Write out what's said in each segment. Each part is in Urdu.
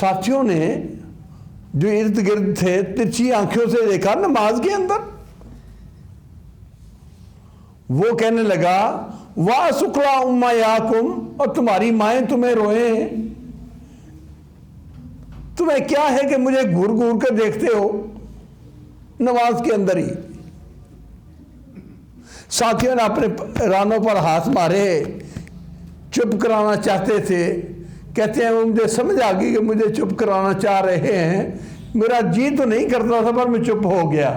ساتھیوں نے جو ارد گرد تھے ترچھی آنکھوں سے دیکھا نماز کے اندر. وہ کہنے لگا واہ سکلا امیاکم، اور تمہاری مائیں تمہیں روئیں، تمہیں کیا ہے کہ مجھے گھور گھور کر دیکھتے ہو نماز کے اندر ہی. ساتھیوں نے اپنے رانوں پر ہاتھ مارے، چپ کرانا چاہتے تھے. کہتے ہیں مجھے سمجھ آ گئی کہ مجھے چپ کرانا چاہ رہے ہیں، میرا جی تو نہیں کرتا تھا پر میں چپ ہو گیا.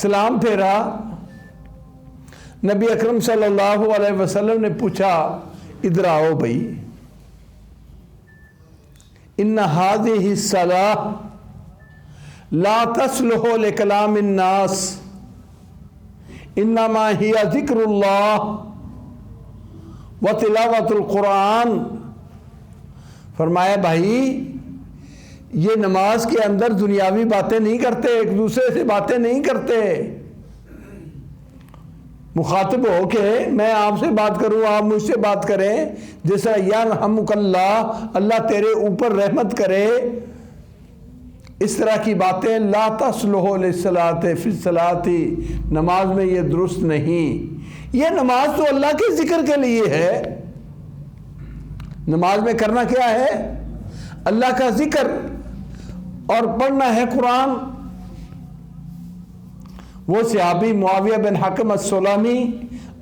سلام پھیرا. نبی اکرم صلی اللہ علیہ وسلم نے پوچھا ادھر آؤ بھائی، ان هذه الصلاة لا تصلح لکلام الناس انما هي ذکر اللہ وتلاوت القرآن. فرمایا بھائی یہ نماز کے اندر دنیاوی باتیں نہیں کرتے، ایک دوسرے سے باتیں نہیں کرتے. مخاطب ہو کے میں آپ سے بات کروں، آپ مجھ سے بات کریں، جیسا یرحمک اللہ، اللہ تیرے اوپر رحمت کرے، اس طرح کی باتیں لا تصلح للصلاۃ فی الصلاۃ، نماز میں یہ درست نہیں. یہ نماز تو اللہ کے ذکر کے لیے ہے. نماز میں کرنا کیا ہے؟ اللہ کا ذکر، اور پڑھنا ہے قرآن. وہ صحابی معاویہ بن حکم السلمی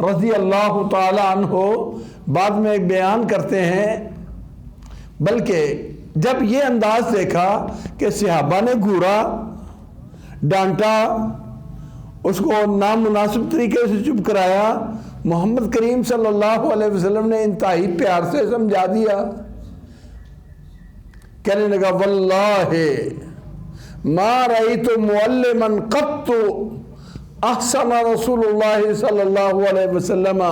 رضی اللہ تعالی عنہ بعد میں ایک بیان کرتے ہیں، بلکہ جب یہ انداز دیکھا کہ صحابہ نے گھورا، ڈانٹا، اس کو نامناسب طریقے سے چپ کرایا، محمد کریم صلی اللہ علیہ وسلم نے انتہائی پیار سے سمجھا دیا. کہنے لگا واللہ ما رأیت معلما قط احسن رسول اللہ صلی اللہ علیہ وسلم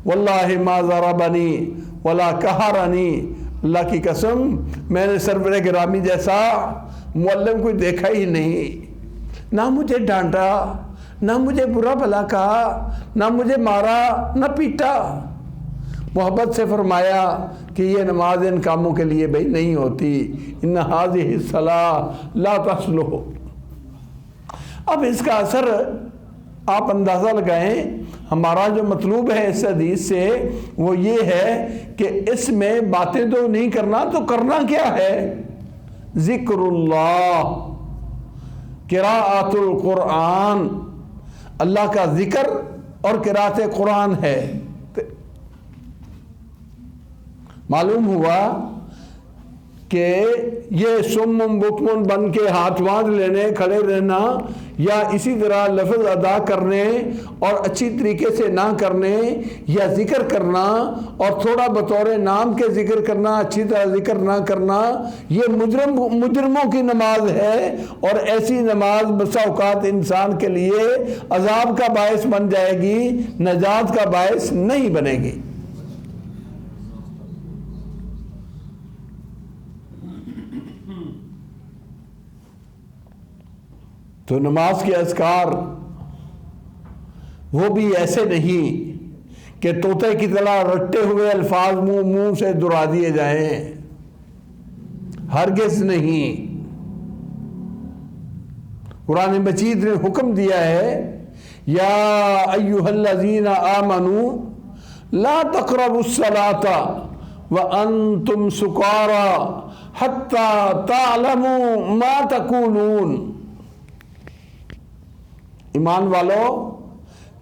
واللہ ما ضربنی ولا قہرنی. اللہ کی قسم میں نے سرور گرامی جیسا معلم کوئی دیکھا ہی نہیں. نہ مجھے ڈانٹا، نہ مجھے برا بھلا کہا، نہ مجھے مارا، نہ پیٹا. محبت سے فرمایا کہ یہ نماز ان کاموں کے لیے بھائی نہیں ہوتی. ان هذه الصلاة لا تصلح. اب اس کا اثر آپ اندازہ لگائیں. ہمارا جو مطلوب ہے اس حدیث سے وہ یہ ہے کہ اس میں باتیں تو نہیں کرنا، تو کرنا کیا ہے؟ ذکر اللہ، قراءت القرآن، اللہ کا ذکر اور قراءت قرآن ہے. معلوم ہوا کہ یہ سم بکم بن کے ہاتھ باندھ لینے، کھڑے رہنا، یا اسی طرح لفظ ادا کرنے اور اچھی طریقے سے نہ کرنے، یا ذکر کرنا اور تھوڑا بطور نام کے ذکر کرنا، اچھی طرح ذکر نہ کرنا، یہ مجرموں کی نماز ہے. اور ایسی نماز بسا اوقات انسان کے لیے عذاب کا باعث بن جائے گی، نجات کا باعث نہیں بنے گی. تو نماز کے اذکار وہ بھی ایسے نہیں کہ طوطے کی طرح رٹے ہوئے الفاظ منہ سے دہرا دیے جائیں، ہرگز نہیں. قرآن مجید نے حکم دیا ہے یا ایھا الذین آمنوا لا تقربوا الصلاة وانتم سکارى حتى تعلموا ما تقولون. ایمان والو،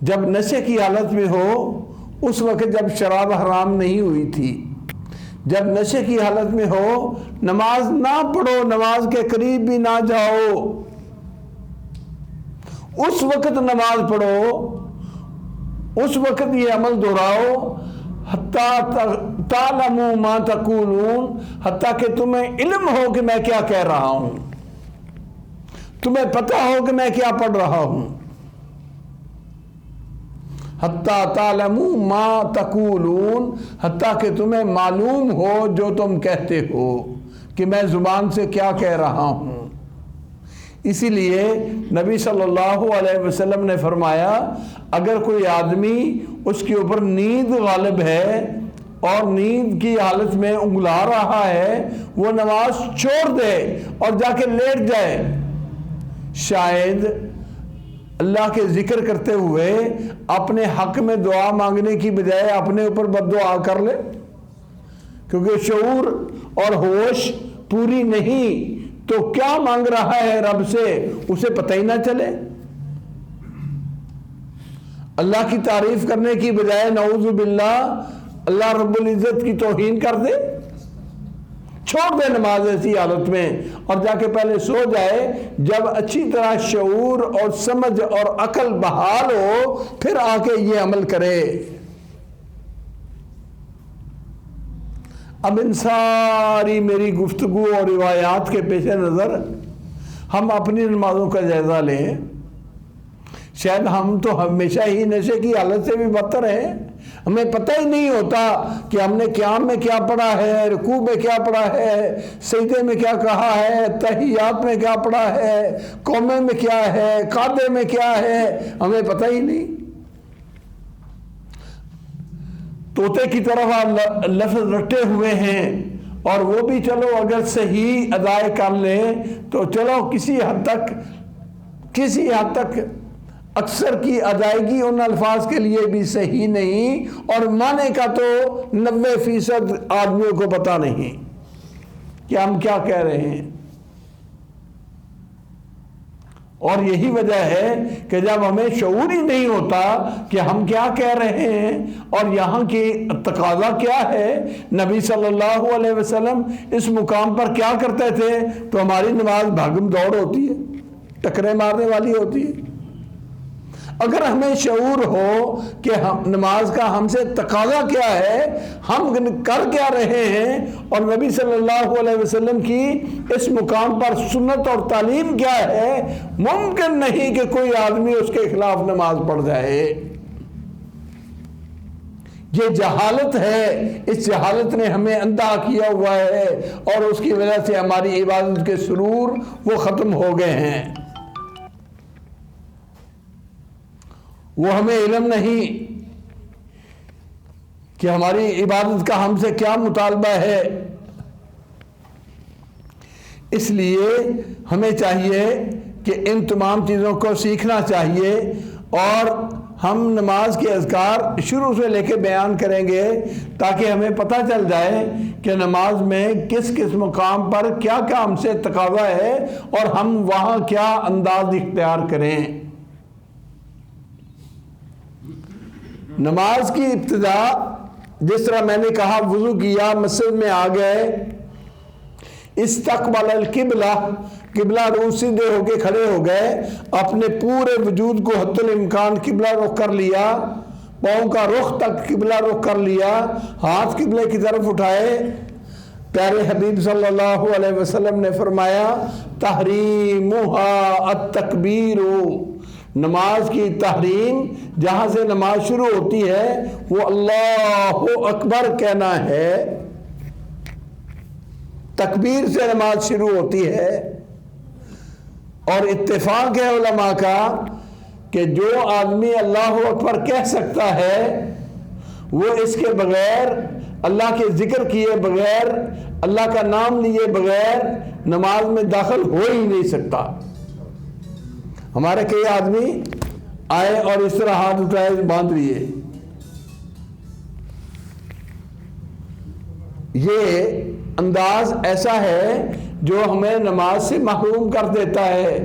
جب نشے کی حالت میں ہو، اس وقت جب شراب حرام نہیں ہوئی تھی، جب نشے کی حالت میں ہو، نماز نہ پڑھو، نماز کے قریب بھی نہ جاؤ. اس وقت نماز پڑھو، اس وقت یہ عمل دہراؤ. حتی تعلموا ما تقولون، حتیٰ کہ تمہیں علم ہو کہ میں کیا کہہ رہا ہوں، تمہیں پتہ ہو کہ میں کیا پڑھ رہا ہوں. حتیٰ تعلموا ما تقولون، حتیٰ کہ تمہیں معلوم ہو جو تم کہتے ہو کہ میں زبان سے کیا کہہ رہا ہوں. اسی لیے نبی صلی اللہ علیہ وسلم نے فرمایا اگر کوئی آدمی اس کے اوپر نیند غالب ہے اور نیند کی حالت میں انگلا رہا ہے وہ نماز چھوڑ دے اور جا کے لیٹ جائے، شاید اللہ کے ذکر کرتے ہوئے اپنے حق میں دعا مانگنے کی بجائے اپنے اوپر بد دعا کر لے، کیونکہ شعور اور ہوش پوری نہیں تو کیا مانگ رہا ہے رب سے اسے پتہ ہی نہ چلے۔ اللہ کی تعریف کرنے کی بجائے نعوذ باللہ اللہ رب العزت کی توہین کر دے، چھوڑ دے نماز ایسی حالت میں اور جا کے پہلے سو جائے، جب اچھی طرح شعور اور سمجھ اور عقل بحال ہو پھر آ کے یہ عمل کرے۔ اب ان ساری میری گفتگو اور روایات کے پیش نظر ہم اپنی نمازوں کا جائزہ لیں۔ شاید ہم تو ہمیشہ ہی نشے کی حالت سے بھی بدتر ہیں، ہمیں پتہ ہی نہیں ہوتا کہ ہم نے قیام میں کیا پڑھا ہے، رکوع میں کیا پڑھا ہے، سجدے میں کیا کہا ہے، تحیات میں کیا پڑھا ہے، قومے میں کیا ہے، قعدے میں کیا ہے، ہمیں پتہ ہی نہیں۔ طوطے کی طرف لفظ رٹے ہوئے ہیں اور وہ بھی چلو اگر صحیح ادائے کر لیں تو چلو کسی حد تک اکثر کی ادائیگی ان الفاظ کے لیے بھی صحیح نہیں، اور معنی کا تو 90% آدمیوں کو پتہ نہیں کہ ہم کیا کہہ رہے ہیں۔ اور یہی وجہ ہے کہ جب ہمیں شعور ہی نہیں ہوتا کہ ہم کیا کہہ رہے ہیں اور یہاں کی تقاضا کیا ہے، نبی صلی اللہ علیہ وسلم اس مقام پر کیا کرتے تھے، تو ہماری نماز بھاگم دوڑ ہوتی ہے، ٹکرے مارنے والی ہوتی ہے۔ اگر ہمیں شعور ہو کہ نماز کا ہم سے تقاضا کیا ہے، ہم کر کیا رہے ہیں، اور نبی صلی اللہ علیہ وسلم کی اس مقام پر سنت اور تعلیم کیا ہے، ممکن نہیں کہ کوئی آدمی اس کے خلاف نماز پڑھ جائے۔ یہ جہالت ہے، اس جہالت نے ہمیں اندھا کیا ہوا ہے اور اس کی وجہ سے ہماری عبادت کے سرور وہ ختم ہو گئے ہیں۔ وہ ہمیں علم نہیں کہ ہماری عبادت کا ہم سے کیا مطالبہ ہے، اس لیے ہمیں چاہیے کہ ان تمام چیزوں کو سیکھنا چاہیے، اور ہم نماز کے اذکار شروع سے لے کے بیان کریں گے تاکہ ہمیں پتہ چل جائے کہ نماز میں کس کس مقام پر کیا کیا ہم سے تقاضا ہے اور ہم وہاں کیا انداز اختیار کریں۔ نماز کی ابتدا جس طرح میں نے کہا، وضو کیا، مسجد میں آ گئے، استقبل القبلہ، قبلہ روح سیدھے ہو کے کھڑے ہو گئے، اپنے پورے وجود کو حد الامکان قبلہ رخ کر لیا، پاؤں کا رخ تک قبلہ رخ کر لیا، ہاتھ قبلے کی طرف اٹھائے۔ پیارے حبیب صلی اللہ علیہ وسلم نے فرمایا تحریمها التکبیر، نماز کی تحریم جہاں سے نماز شروع ہوتی ہے وہ اللہ اکبر کہنا ہے، تکبیر سے نماز شروع ہوتی ہے۔ اور اتفاق ہے علماء کا کہ جو آدمی اللہ اکبر کہہ سکتا ہے وہ اس کے بغیر، اللہ کے ذکر کیے بغیر، اللہ کا نام لیے بغیر نماز میں داخل ہو ہی نہیں سکتا۔ ہمارے کئی آدمی آئے اور اس طرح ہاتھ اٹھائے باندھ لیے، یہ انداز ایسا ہے جو ہمیں نماز سے محروم کر دیتا ہے۔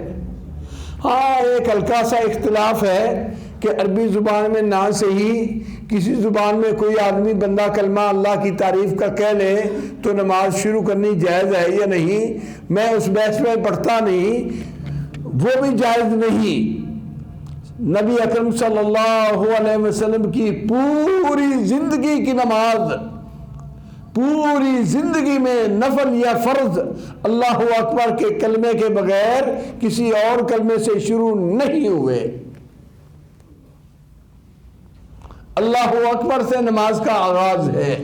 ہاں ایک ہلکا سا اختلاف ہے کہ عربی زبان میں نہ صحیح کسی زبان میں کوئی آدمی بندہ کلمہ اللہ کی تعریف کا کہہ لے تو نماز شروع کرنی جائز ہے یا نہیں، میں اس بحث میں پڑھتا نہیں، وہ بھی جائز نہیں۔ نبی اکرم صلی اللہ علیہ وسلم کی پوری زندگی کی نماز، پوری زندگی میں نفل یا فرض اللہ اکبر کے کلمے کے بغیر کسی اور کلمے سے شروع نہیں ہوئے۔ اللہ اکبر سے نماز کا آغاز ہے،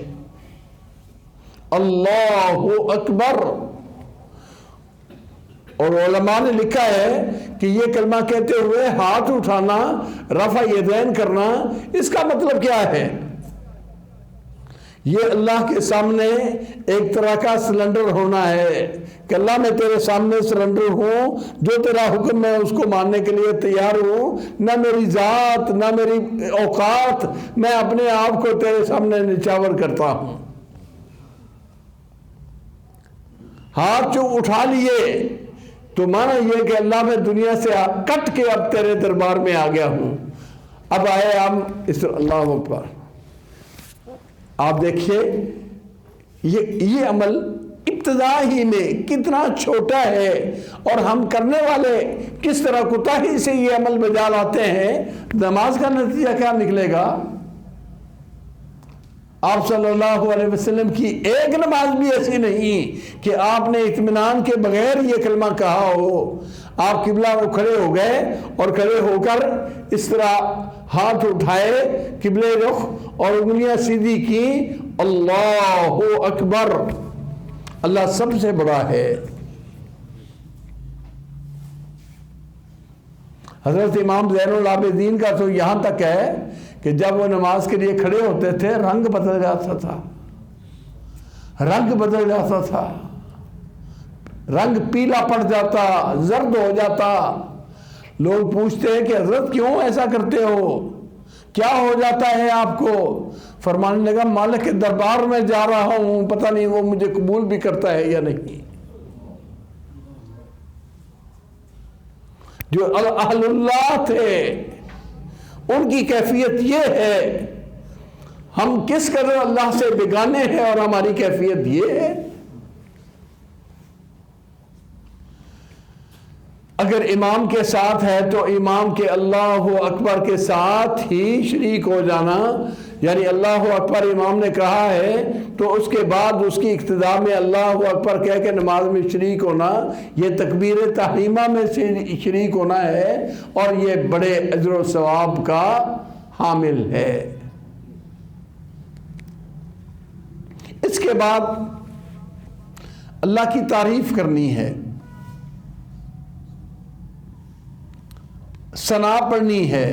اللہ اکبر۔ اور علماء نے لکھا ہے کہ یہ کلمہ کہتے ہوئے ہاتھ اٹھانا، رفع یدین کرنا، اس کا مطلب کیا ہے؟ یہ اللہ کے سامنے ایک طرح کا سلنڈر ہونا ہے کہ اللہ میں تیرے سامنے سلنڈر ہوں، جو تیرا حکم ہے اس کو ماننے کے لیے تیار ہوں، نہ میری ذات نہ میری اوقات، میں اپنے آپ کو تیرے سامنے نچاور کرتا ہوں۔ ہاتھ جو اٹھا لیے تو مانا یہ کہ اللہ میں دنیا سے کٹ کے اب تیرے دربار میں آ گیا ہوں۔ اب آئے ہم اس اللہ اکبر۔ آپ دیکھیے یہ عمل ابتدا ہی میں کتنا چھوٹا ہے، اور ہم کرنے والے کس طرح کوتاہی سے یہ عمل بجا لاتے ہیں۔ نماز کا نتیجہ کیا نکلے گا؟ آپ صلی اللہ علیہ وسلم کی ایک نماز بھی ایسی نہیں کہ آپ نے اطمینان کے بغیر یہ کلمہ کہا ہو۔ آپ قبلہ وہ کھڑے ہو گئے اور کھڑے ہو کر اس طرح ہاتھ اٹھائے قبلے رخ اور انگلیاں سیدھی کی، اللہ اکبر، اللہ سب سے بڑا ہے۔ حضرت امام زین العابدین کا تو یہاں تک ہے کہ جب وہ نماز کے لیے کھڑے ہوتے تھے رنگ بدل جاتا تھا، رنگ بدل جاتا تھا، رنگ پیلا پڑ جاتا، زرد ہو جاتا۔ لوگ پوچھتے ہیں کہ حضرت کیوں ایسا کرتے ہو، کیا ہو جاتا ہے آپ کو؟ فرمانے لگا مالک کے دربار میں جا رہا ہوں، پتہ نہیں وہ مجھے قبول بھی کرتا ہے یا نہیں۔ جو اہل اللہ تھے ان کی کیفیت یہ ہے، ہم کس قدر اللہ سے بیگانے ہیں اور ہماری کیفیت یہ ہے۔ اگر امام کے ساتھ ہے تو امام کے اللہ اکبر کے ساتھ ہی شریک ہو جانا، یعنی اللہ اکبر امام نے کہا ہے تو اس کے بعد اس کی اقتداء میں اللہ اکبر کہہ کے نماز میں شریک ہونا، یہ تکبیر تحریمہ میں سے شریک ہونا ہے، اور یہ بڑے اجر و ثواب کا حامل ہے۔ اس کے بعد اللہ کی تعریف کرنی ہے، ثنا پڑھنی ہے،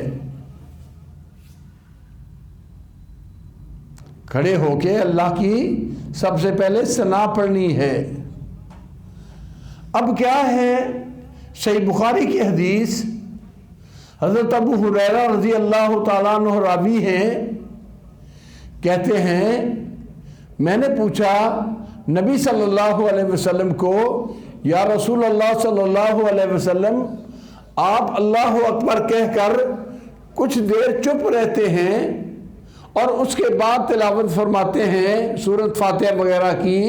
کھڑے ہو کے اللہ کی سب سے پہلے ثنا پڑھنی ہے۔ اب کیا ہے، صحیح بخاری کی حدیث، حضرت ابو ہریرہ رضی اللہ تعالیٰ عنہ راوی ہیں، کہتے ہیں میں نے پوچھا نبی صلی اللہ علیہ وسلم کو، یا رسول اللہ صلی اللہ علیہ وسلم، آپ اللہ اکبر کہہ کر کچھ دیر چپ رہتے ہیں اور اس کے بعد تلاوت فرماتے ہیں سورۃ فاتحہ وغیرہ کی،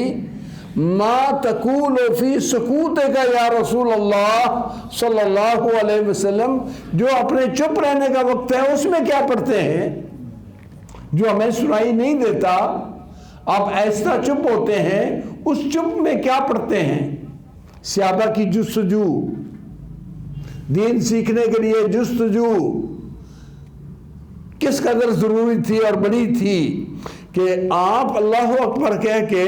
ما تقول فی سکوتک یا رسول اللہ صلی اللہ علیہ وسلم، جو اپنے چپ رہنے کا وقت ہے اس میں کیا پڑھتے ہیں جو ہمیں سنائی نہیں دیتا؟ آپ ایسا چپ ہوتے ہیں، اس چپ میں کیا پڑھتے ہیں؟ صحابہ کی جستجو، دین سیکھنے کے لیے جستجو کس قدر ضروری تھی اور بڑی تھی کہ آپ اللہ اکبر کہہ کے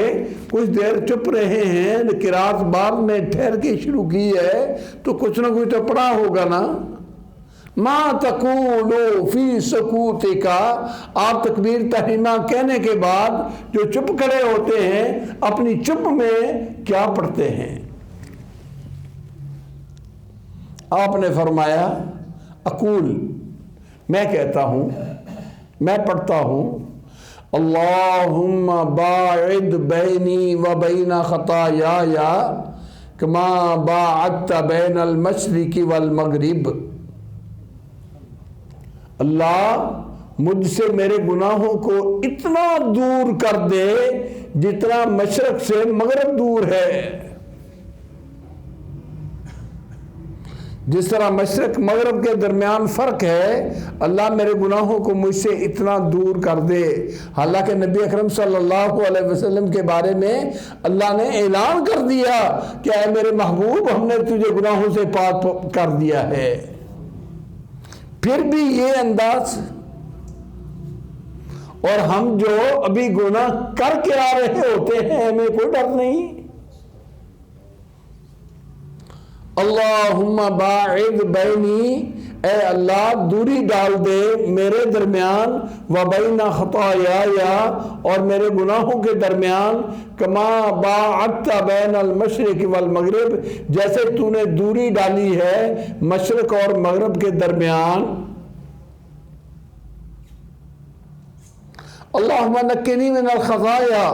کچھ دیر چپ رہے ہیں، قرات بعد میں ٹھہر کے شروع کی ہے تو کچھ نہ کچھ تو پڑھا ہوگا نا۔ ما تقول فی سکوتک، آپ تکبیر تحریمہ کہنے کے بعد جو چپ کھڑے ہوتے ہیں اپنی چپ میں کیا پڑھتے ہیں؟ آپ نے فرمایا اقول، میں کہتا ہوں، میں پڑھتا ہوں، اللہم باعد بینی و بین خطایای کما باعدت بین المشرق والمغرب۔ اللہ مجھ سے میرے گناہوں کو اتنا دور کر دے جتنا مشرق سے مغرب دور ہے۔ جس طرح مشرق مغرب کے درمیان فرق ہے، اللہ میرے گناہوں کو مجھ سے اتنا دور کر دے۔ حالانکہ نبی اکرم صلی اللہ علیہ وسلم کے بارے میں اللہ نے اعلان کر دیا کہ اے میرے محبوب، ہم نے تجھے گناہوں سے پاک کر دیا ہے، پھر بھی یہ انداز، اور ہم جو ابھی گناہ کر کے آ رہے ہوتے ہیں ہمیں کوئی ڈر نہیں۔ اللہم باعد بینی اے اللہ دوری ڈال دے میرے درمیان و بین خطایا اور میرے گناہوں کے درمیان، کما باعدت بین المشرق والمغرب جیسے تو نے دوری ڈالی ہے مشرق اور مغرب کے درمیان۔ اللہم نقنی من الخطایا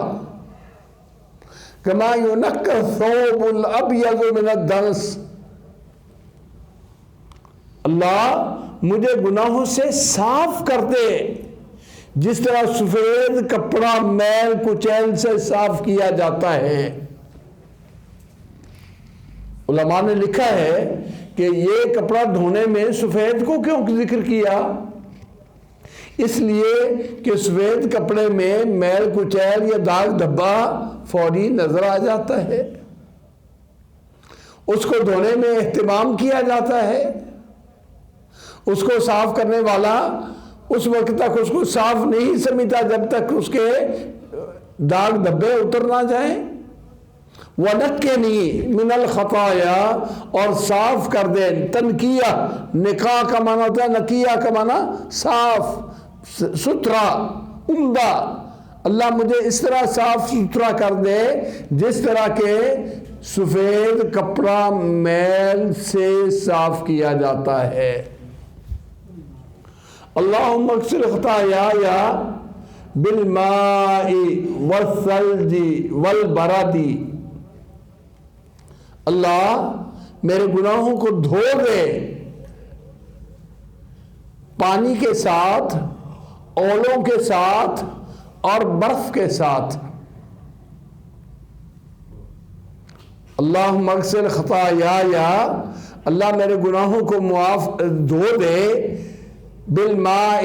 کما ینقی الثوب الابیض من الدنس، اللہ مجھے گناہوں سے صاف کر دے جس طرح سفید کپڑا میل کچیل سے صاف کیا جاتا ہے۔ علماء نے لکھا ہے کہ یہ کپڑا دھونے میں سفید کو کیوں ذکر کیا؟ اس لیے کہ سفید کپڑے میں میل کچیل یا داغ دھبا فوری نظر آ جاتا ہے، اس کو دھونے میں اہتمام کیا جاتا ہے، اس کو صاف کرنے والا اس وقت تک اس کو صاف نہیں سمجھتا جب تک اس کے داغ دھبے اتر نہ جائیں۔ وَنَقِّنِي مِنَ الْخَطَايَا اور صاف کر دے، تنقیہ نقاء کا معنی ہوتا ہے، نقیہ کا معنی صاف ستھرا عمدہ، اللہ مجھے اس طرح صاف ستھرا کر دے جس طرح کہ سفید کپڑا میل سے صاف کیا جاتا ہے۔ اللہم اغسل خطایا بالماء والثلج والبرد، اللہ میرے گناہوں کو دھو دے پانی کے ساتھ، اولوں کے ساتھ اور برف کے ساتھ۔ اللہم اغسل خطایا، اللہ میرے گناہوں کو معاف دھو دے، بالماء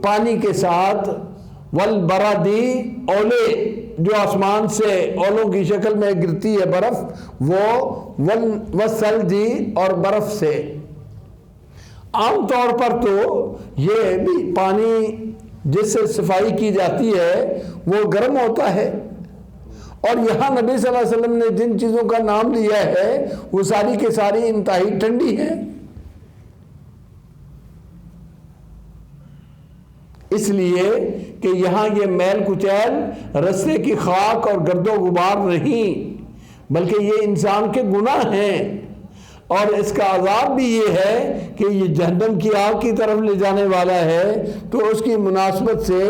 پانی کے ساتھ، والبرد اولے جو آسمان سے اولوں کی شکل میں گرتی ہے برف وہ، والثلج اور برف سے۔ عام طور پر تو یہ بھی پانی جس سے صفائی کی جاتی ہے وہ گرم ہوتا ہے، اور یہاں نبی صلی اللہ علیہ وسلم نے جن چیزوں کا نام لیا ہے وہ ساری کے ساری انتہائی ٹھنڈی ہیں، اس لیے کہ یہاں یہ میل کچیل رستے کی خاک اور گرد و غبار نہیں بلکہ یہ انسان کے گناہ ہیں، اور اس کا عذاب بھی یہ ہے کہ یہ جہنم کی آگ کی طرف لے جانے والا ہے۔ تو اس کی مناسبت سے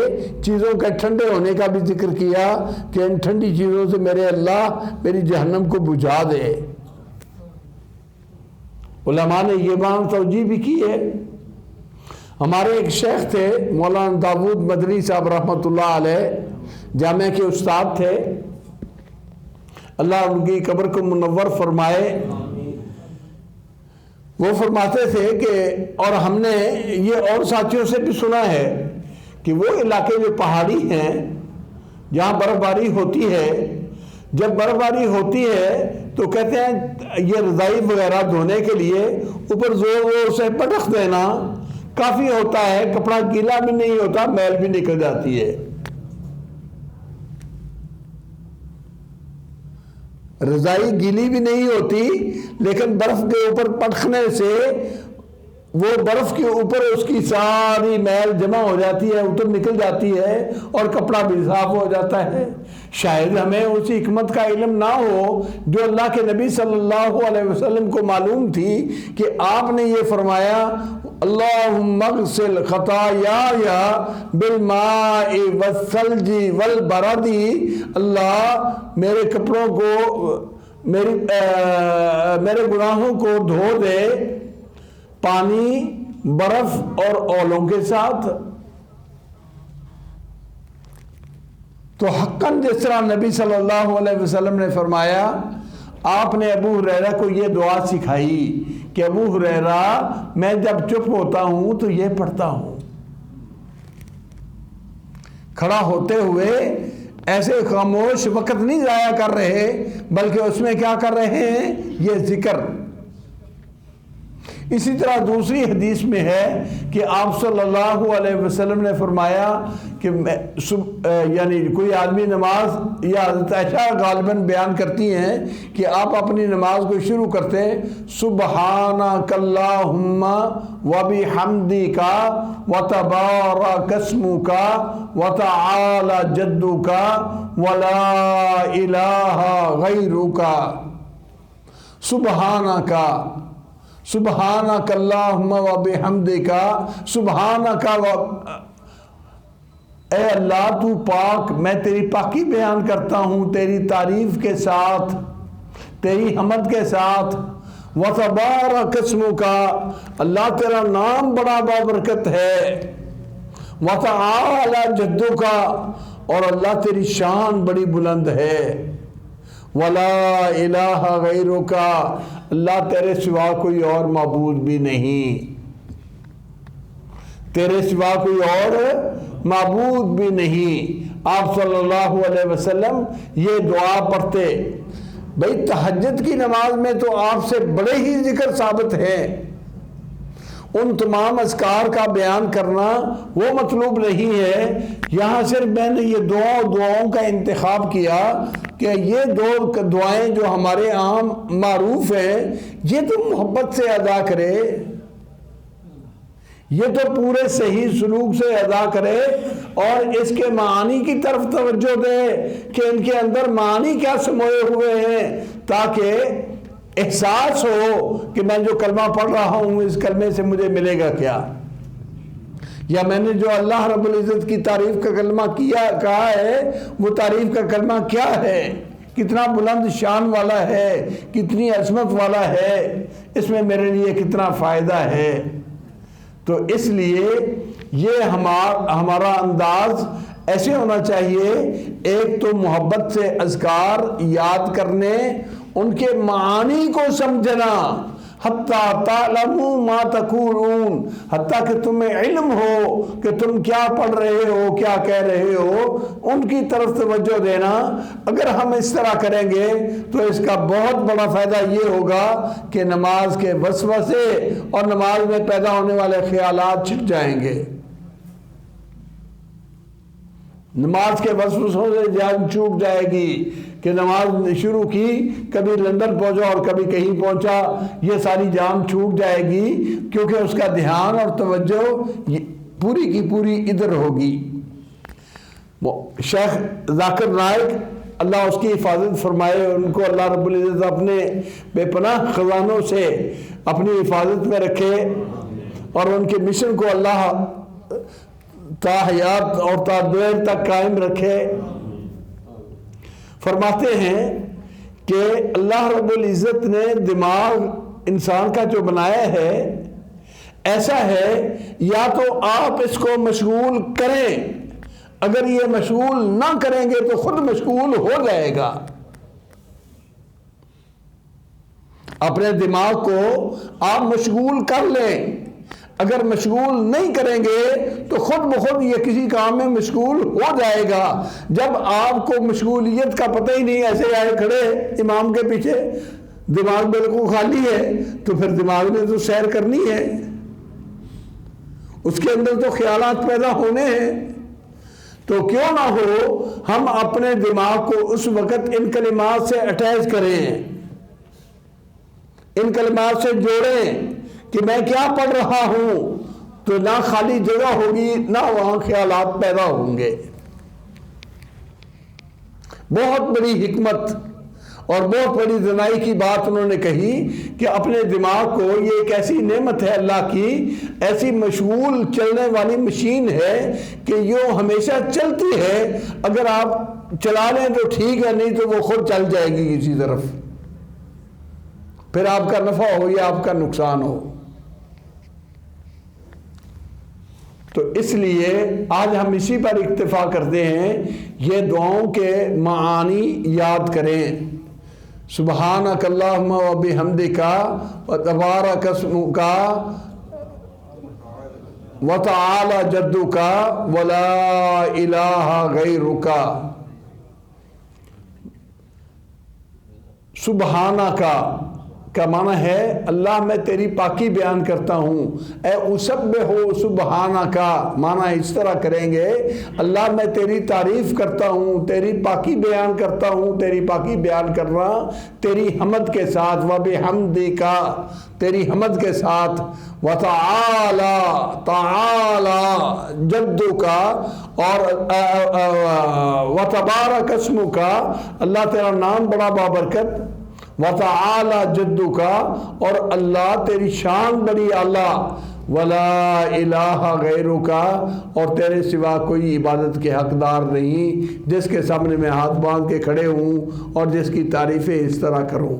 چیزوں کے ٹھنڈے ہونے کا بھی ذکر کیا کہ ان ٹھنڈی چیزوں سے میرے اللہ میری جہنم کو بجھا دے۔ علماء نے یہ بات توجیہ بھی کی ہے۔ ہمارے ایک شیخ تھے مولانا داود مدنی صاحب رحمۃ اللہ علیہ، جامعہ کے استاد تھے، اللہ ان کی قبر کو منور فرمائے۔ وہ فرماتے تھے کہ اور ہم نے یہ اور ساتھیوں سے بھی سنا ہے کہ وہ علاقے جو پہاڑی ہیں جہاں برف باری ہوتی ہے، جب برف باری ہوتی ہے تو کہتے ہیں یہ رضائی وغیرہ دھونے کے لیے اوپر زور زور سے پٹخ دینا کافی ہوتا ہے، کپڑا گیلا بھی نہیں ہوتا، میل بھی نکل جاتی ہے۔ رضائی گیلی بھی نہیں ہوتی لیکن برف کے اوپر پٹخنے سے وہ برف کے اوپر اس کی ساری میل جمع ہو جاتی ہے، اتر نکل جاتی ہے اور کپڑا بھی صاف ہو جاتا ہے۔ شاید ہمیں اسی حکمت کا علم نہ ہو جو اللہ کے نبی صلی اللہ علیہ وسلم کو معلوم تھی کہ آپ نے یہ فرمایا اللہم اغسل خطایا بالماء والثلج والبرد، اللہ میرے کپڑوں کو میرے گناہوں کو دھو دے پانی، برف اور اولوں کے ساتھ۔ تو حقاً جس طرح نبی صلی اللہ علیہ وسلم نے فرمایا، آپ نے ابو ہریرہ کو یہ دعا سکھائی کہ ابو ہریرہ میں جب چپ ہوتا ہوں تو یہ پڑھتا ہوں، کھڑا ہوتے ہوئے ایسے خاموش وقت نہیں ضائع کر رہے بلکہ اس میں کیا کر رہے ہیں؟ یہ ذکر۔ اسی طرح دوسری حدیث میں ہے کہ آپ صلی اللہ علیہ وسلم نے فرمایا کہ یعنی کوئی آدمی نماز، یا حضرت عائشہ غالباً بیان کرتی ہیں کہ آپ اپنی نماز کو شروع کرتے سبحانک اللہم وبحمدک وتبارک اسمک وتعالی جدک ولا الہ غیرک سبحانک سبحانک اللہم وبحمدک سبحانک اے اللہ تو پاک، میں تیری پاکی بیان کرتا ہوں تیری تعریف کے ساتھ، تیری حمد کے ساتھ، وتبارک اسمک اللہ تیرا نام بڑا بابرکت ہے، وتعالی جدک اور اللہ تیری شان بڑی بلند ہے، ولا الہ غیرک اللہ تیرے سوا کوئی اور معبود بھی نہیں، تیرے سوا کوئی اور معبود بھی نہیں۔ آپ صلی اللہ علیہ وسلم یہ دعا پڑھتے۔ بھئی تہجد کی نماز میں تو آپ سے بڑے ہی ذکر ثابت ہیں، ان تمام اذکار کا بیان کرنا وہ مطلوب نہیں ہے، یہاں صرف میں نے یہ دعاؤں کا انتخاب کیا کہ یہ دو دعائیں جو ہمارے عام معروف ہیں یہ تو محبت سے ادا کرے، یہ تو پورے صحیح سلوک سے ادا کرے اور اس کے معانی کی طرف توجہ دے کہ ان کے اندر معانی کیا سموئے ہوئے ہیں، تاکہ احساس ہو کہ میں جو کلمہ پڑھ رہا ہوں اس کلمے سے مجھے ملے گا کیا، یا میں نے جو اللہ رب العزت کی تعریف کا کلمہ کہا ہے وہ تعریف کا کلمہ کیا ہے، کتنا بلند شان والا ہے، کتنی عظمت والا ہے، اس میں میرے لیے کتنا فائدہ ہے۔ تو اس لیے یہ ہمارا انداز ایسے ہونا چاہیے، ایک تو محبت سے اذکار یاد کرنے، ان کے معانی کو سمجھنا، حتیٰ تعلموا ما تقولون، حتیٰ کہ تمہیں علم ہو کہ تم کیا پڑھ رہے ہو، کیا کہہ رہے ہو، ان کی طرف توجہ دینا۔ اگر ہم اس طرح کریں گے تو اس کا بہت بڑا فائدہ یہ ہوگا کہ نماز کے وسوسے اور نماز میں پیدا ہونے والے خیالات چھٹ جائیں گے، نماز کے وسوسوں سے جان چھوٹ جائے گی کہ نماز شروع کی، کبھی لندن پہنچا اور کبھی کہیں پہنچا، یہ ساری جان چھوٹ جائے گی، کیونکہ اس کا دھیان اور توجہ پوری کی پوری ادھر ہوگی۔ شیخ ذاکر نائک اللہ اس کی حفاظت فرمائے، ان کو اللہ رب العزت اپنے بے پناہ خزانوں سے اپنی حفاظت میں رکھے اور ان کے مشن کو اللہ تا حیات اور تا دیر تک قائم رکھے۔ فرماتے ہیں کہ اللہ رب العزت نے دماغ انسان کا جو بنایا ہے ایسا ہے، یا تو آپ اس کو مشغول کریں، اگر یہ مشغول نہ کریں گے تو خود مشغول ہو جائے گا۔ اپنے دماغ کو آپ مشغول کر لیں، اگر مشغول نہیں کریں گے تو خود بخود یہ کسی کام میں مشغول ہو جائے گا۔ جب آپ کو مشغولیت کا پتہ ہی نہیں، ایسے آئے کھڑے امام کے پیچھے، دماغ بالکل خالی ہے، تو پھر دماغ نے تو سیر کرنی ہے، اس کے اندر تو خیالات پیدا ہونے ہیں۔ تو کیوں نہ ہو ہم اپنے دماغ کو اس وقت ان کلمات سے اٹیچ کریں، ان کلمات سے جوڑیں کہ میں کیا پڑھ رہا ہوں، تو نہ خالی جگہ ہوگی نہ وہاں خیالات پیدا ہوں گے۔ بہت بڑی حکمت اور بہت بڑی دانائی کی بات انہوں نے کہی کہ اپنے دماغ کو، یہ ایک ایسی نعمت ہے اللہ کی، ایسی مشغول چلنے والی مشین ہے کہ یہ ہمیشہ چلتی ہے، اگر آپ چلا لیں تو ٹھیک ہے، نہیں تو وہ خود چل جائے گی کسی طرف، پھر آپ کا نفع ہو یا آپ کا نقصان ہو۔ تو اس لیے آج ہم اسی پر اکتفا کرتے ہیں، یہ دعاؤں کے معانی یاد کریں۔ سبحانک اللہم و بحمدک و تبارک اسمک و تعالی جدک ولا الہ غیرک۔ سبحانک کا معنی ہے اللہ میں تیری پاکی بیان کرتا ہوں۔ اے اسبح سبحانہ کا معنی اس طرح کریں گے، اللہ میں تیری تعریف کرتا ہوں، تیری پاکی بیان کرتا ہوں۔ تیری پاکی بیان کرنا تیری حمد کے ساتھ، وبحمدک تیری حمد کے ساتھ، وتعالی تعالی جدک اور وتبارک اسمک اللہ تیرا نام بڑا بابرکت، وتعالی جدک اور اللہ تیری شان بڑی اعلیٰ، ولا الہ غیرک اور تیرے سوا کوئی عبادت کے حقدار نہیں جس کے سامنے میں ہاتھ باندھ کے کھڑے ہوں اور جس کی تعریفیں اس طرح کروں۔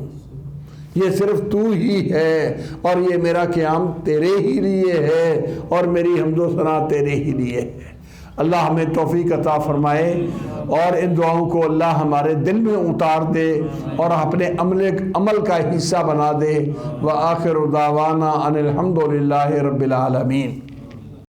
یہ صرف تو ہی ہے اور یہ میرا قیام تیرے ہی لیے ہے اور میری حمد و ثنا تیرے ہی لیے ہے۔ اللہ ہمیں توفیق عطا فرمائے اور ان دعاؤں کو اللہ ہمارے دل میں اتار دے اور اپنے عمل کا حصہ بنا دے۔ وآخر دعوانا ان الحمد للہ رب العالمین۔